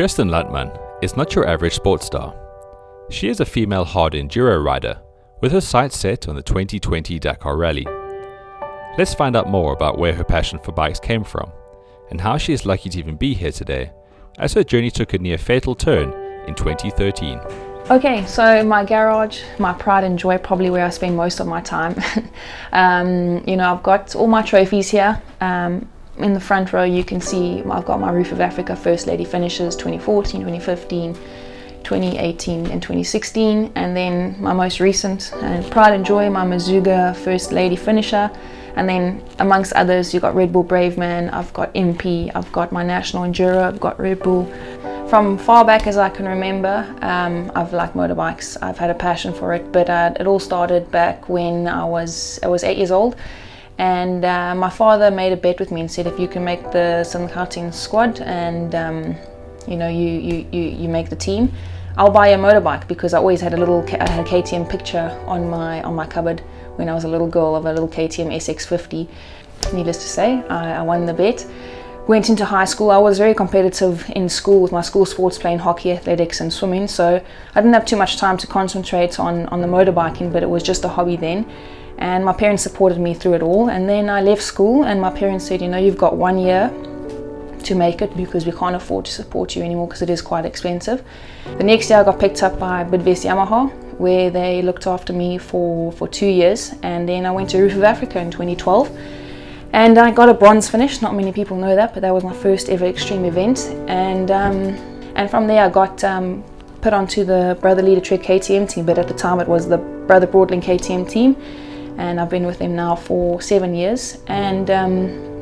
Kirsten Landman is not your average sports star. She is a female hard enduro rider with her sights set on the 2020 Dakar Rally. Let's find out more about where her passion for bikes came from and how she is lucky to even be here today, as her journey took a near fatal turn in 2013. Okay, so my garage, my pride and joy, probably where I spend most of my time. I've got all my trophies here. In the front row you can see I've got my Roof of Africa First Lady finishes 2014, 2015, 2018 and 2016, and then my most recent Pride and Joy, my Mazuga First Lady finisher, and then amongst others you've got Red Bull Braveman, I've got MP, I've got my National Enduro, I've got Red Bull. From far back as I can remember, I've liked motorbikes. I've had a passion for it, but it all started back when I was 8 years old. And my father made a bet with me and said, if you can make the Southern Gauteng squad and you make the team, I'll buy you a motorbike, because I always had I had a KTM picture on my cupboard when I was a little girl of a little KTM SX50. Needless to say, I won the bet. Went into high school. I was very competitive in school with my school sports, playing hockey, athletics and swimming, so I didn't have too much time to concentrate on the motorbiking, but it was just a hobby then. And my parents supported me through it all. And then I left school and my parents said, you've got 1 year to make it, because we can't afford to support you anymore because it is quite expensive. The next year I got picked up by Bidvest Yamaha, where they looked after me for 2 years. And then I went to Roof of Africa in 2012. And I got a bronze finish. Not many people know that, but that was my first ever extreme event. And from there I got put onto the Brother Leader Trek KTM team, but at the time it was the Brother Broadlink KTM team. And I've been with them now for 7 years. And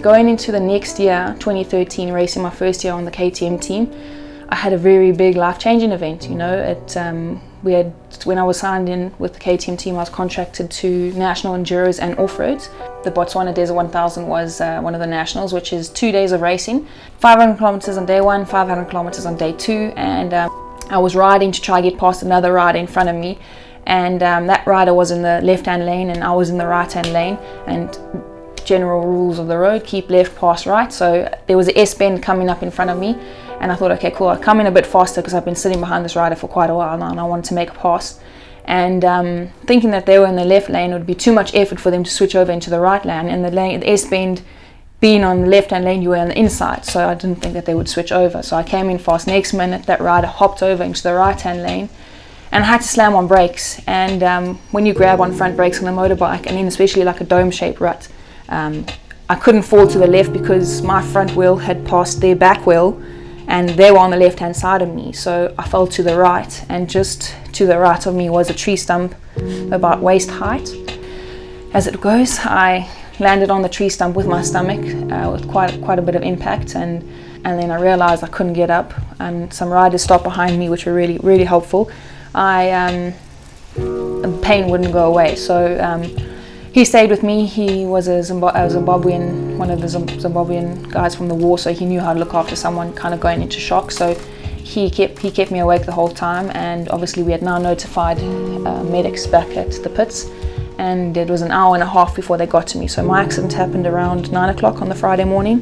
going into the next year, 2013, racing my first year on the KTM team, I had a very big life-changing event. When I was signed in with the KTM team, I was contracted to national enduros and off-roads. The Botswana Desert 1000 was one of the nationals, which is 2 days of racing, 500 kilometers on day one, 500 kilometers on day two. And I was riding to try to get past another rider in front of me. And that rider was in the left-hand lane and I was in the right-hand lane, and general rules of the road, keep left, pass right. So there was an S-bend coming up in front of me, and I thought, okay, cool, I'll come in a bit faster because I've been sitting behind this rider for quite a while now and I wanted to make a pass. And thinking that they were in the left lane, it would be too much effort for them to switch over into the right lane, and the S-bend being on the left-hand lane, you were on the inside, so I didn't think that they would switch over. So I came in fast. Next minute that rider hopped over into the right-hand lane, and I had to slam on brakes. And when you grab on front brakes on a motorbike, and then especially like a dome-shaped rut, I couldn't fall to the left because my front wheel had passed their back wheel and they were on the left-hand side of me. So I fell to the right, and just to the right of me was a tree stump about waist height. As it goes, I landed on the tree stump with my stomach with quite a bit of impact, and then I realized I couldn't get up, and some riders stopped behind me, which were really, really helpful. The pain wouldn't go away, so he stayed with me. He was a Zimbabwean, one of the Zimbabwean guys from the war, so he knew how to look after someone kind of going into shock. So he kept me awake the whole time, and obviously we had now notified medics back at the pits, and it was an hour and a half before they got to me. So my accident happened around 9 o'clock on the Friday morning,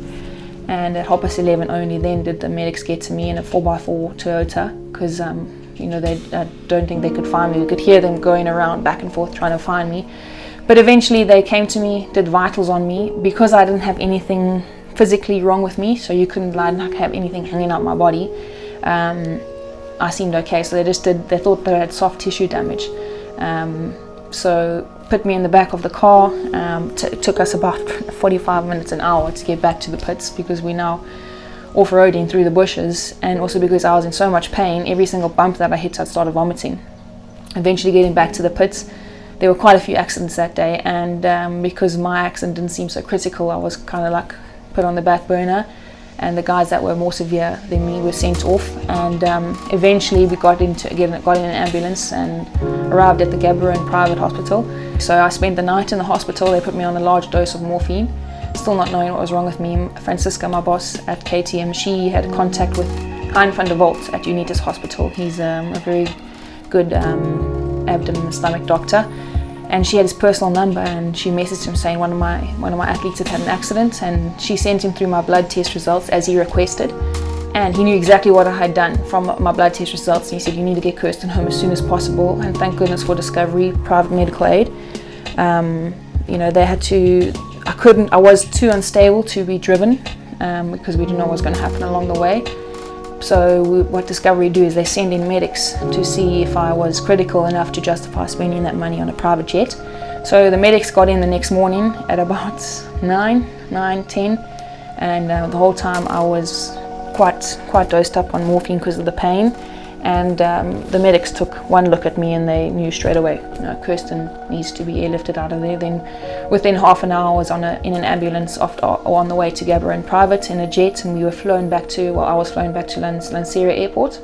and at 11:30 only then did the medics get to me in a 4x4 Toyota, because I don't think they could find me. We could hear them going around back and forth trying to find me. But eventually they came to me, did vitals on me, because I didn't have anything physically wrong with me, so I didn't have anything hanging out my body. I seemed okay, so they thought that I had soft tissue damage. So put me in the back of the car. It took us about 45 minutes, an hour to get back to the pits, because we're now off-roading through the bushes, and also because I was in so much pain, every single bump that I hit I started vomiting. Eventually getting back to the pits, there were quite a few accidents that day, and because my accident didn't seem so critical, I was kind of like put on the back burner, and the guys that were more severe than me were sent off. And eventually we got in an ambulance and arrived at the Gaborone private hospital. So I spent the night in the hospital. They put me on a large dose of morphine, still not knowing what was wrong with me. Francisca, my boss at KTM, she had contact with Hein van der Walt at Unitas Hospital. He's a very good abdomen and stomach doctor, and she had his personal number, and she messaged him saying one of my athletes had had an accident, and she sent him through my blood test results as he requested. And he knew exactly what I had done from my blood test results. And he said, you need to get Kirsten home as soon as possible. And thank goodness for Discovery, private medical aid. They had to, I was too unstable to be driven because we didn't know what was going to happen along the way. So what Discovery do is they send in medics to see if I was critical enough to justify spending that money on a private jet. So the medics got in the next morning at about 10, and the whole time I was quite dosed up on morphine because of the pain. And the medics took one look at me and they knew straight away, Kirsten needs to be airlifted out of there. Then within half an hour I was in an ambulance on the way to Gaborone Private in a jet, and I was flown back to Lanseria Airport.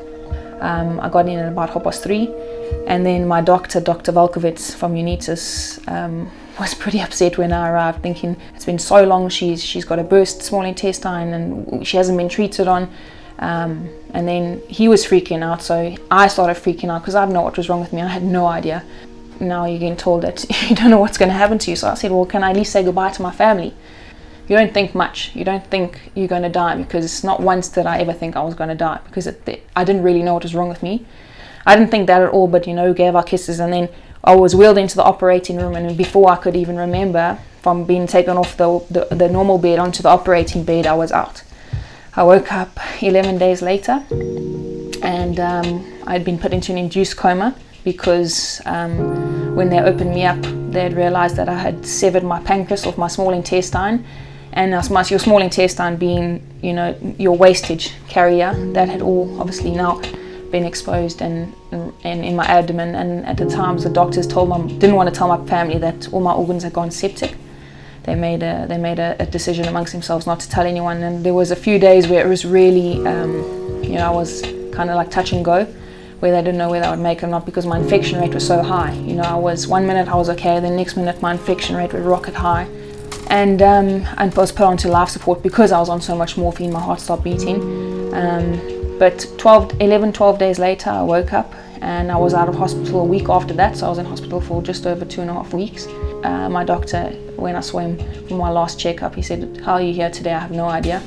I got in at about 3:30, and then my doctor, Dr. Valkovits from Unitas, was pretty upset when I arrived, thinking it's been so long, she's got a burst small intestine and she hasn't been treated on. And then he was freaking out, so I started freaking out because I didn't know what was wrong with me. I had no idea. Now you're getting told that you don't know what's going to happen to you. So I said, well, can I at least say goodbye to my family? You don't think much. You don't think you're going to die, because it's not once did I ever think I was going to die, because I didn't really know what was wrong with me. I didn't think that at all, but gave our kisses, and then I was wheeled into the operating room, and before I could even remember from being taken off the normal bed onto the operating bed, I was out. I woke up 11 days later, and I had been put into an induced coma because when they opened me up, they had realized that I had severed my pancreas off my small intestine, and your small intestine being, your wastage carrier, that had all obviously now been exposed and in my abdomen. And at the times, the doctors didn't want to tell my family that all my organs had gone septic. They made a decision amongst themselves not to tell anyone, and there was a few days where it was really, I was kind of like touch and go, where they didn't know whether I would make it or not because my infection rate was so high. I was 1 minute I was okay, then next minute my infection rate would rocket high, and I was put onto life support because I was on so much morphine. My heart stopped beating. But 12 days later, I woke up and I was out of hospital a week after that, so I was in hospital for just over 2.5 weeks. My doctor, when I saw him for my last checkup, he said, how are you here today? I have no idea.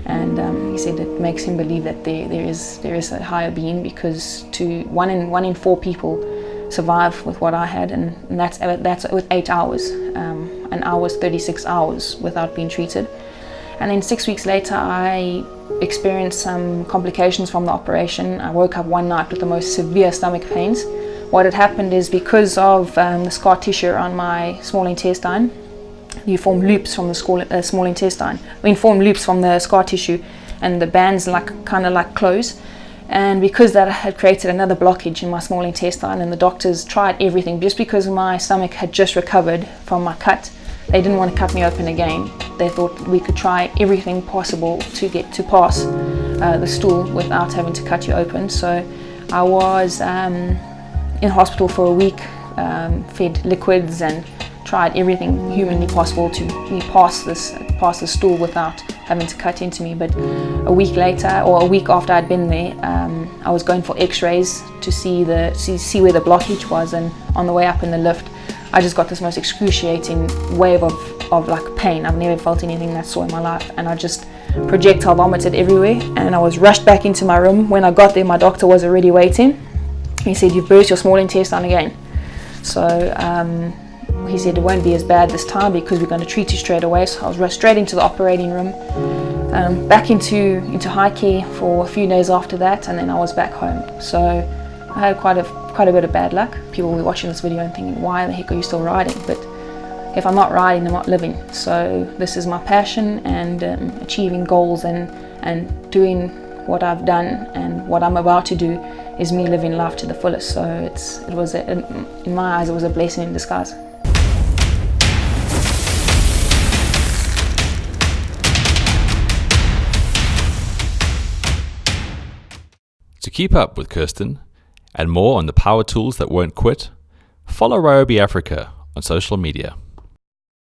And he said it makes him believe that there is a higher being, because one in 4 people survive with what I had, and that's with 8 hours. An hour was 36 hours without being treated. And then 6 weeks later, I experienced some complications from the operation. I woke up one night with the most severe stomach pains. What had happened is, because of the scar tissue around my small intestine, you form loops from the small intestine. Form loops from the scar tissue, and the bands kind of close. And because that had created another blockage in my small intestine, and the doctors tried everything, just because my stomach had just recovered from my cut, they didn't want to cut me open again. They thought we could try everything possible to get to pass the stool without having to cut you open. So I was in hospital for a week, fed liquids and tried everything humanly possible to pass the stool without having to cut into me. But a week later, or a week after I'd been there, I was going for x-rays to see where the blockage was, and on the way up in the lift, I just got this most excruciating wave of pain. I've never felt anything that sore in my life, and I just projectile vomited everywhere, and I was rushed back into my room. When I got there, my doctor was already waiting. He said, you've burst your small intestine again. So he said it won't be as bad this time because we're going to treat you straight away. So I was rushed straight into the operating room, back into high care for a few days after that, and then I was back home. So I had quite a bit of bad luck. People will be watching this video and thinking, why the heck are you still riding? But if I'm not riding, I'm not living. So this is my passion, and achieving goals and doing what I've done and what I'm about to do is me living life to the fullest. So in my eyes, it was a blessing in disguise. To keep up with Kirsten and more on the power tools that won't quit, follow Ryobi Africa on social media.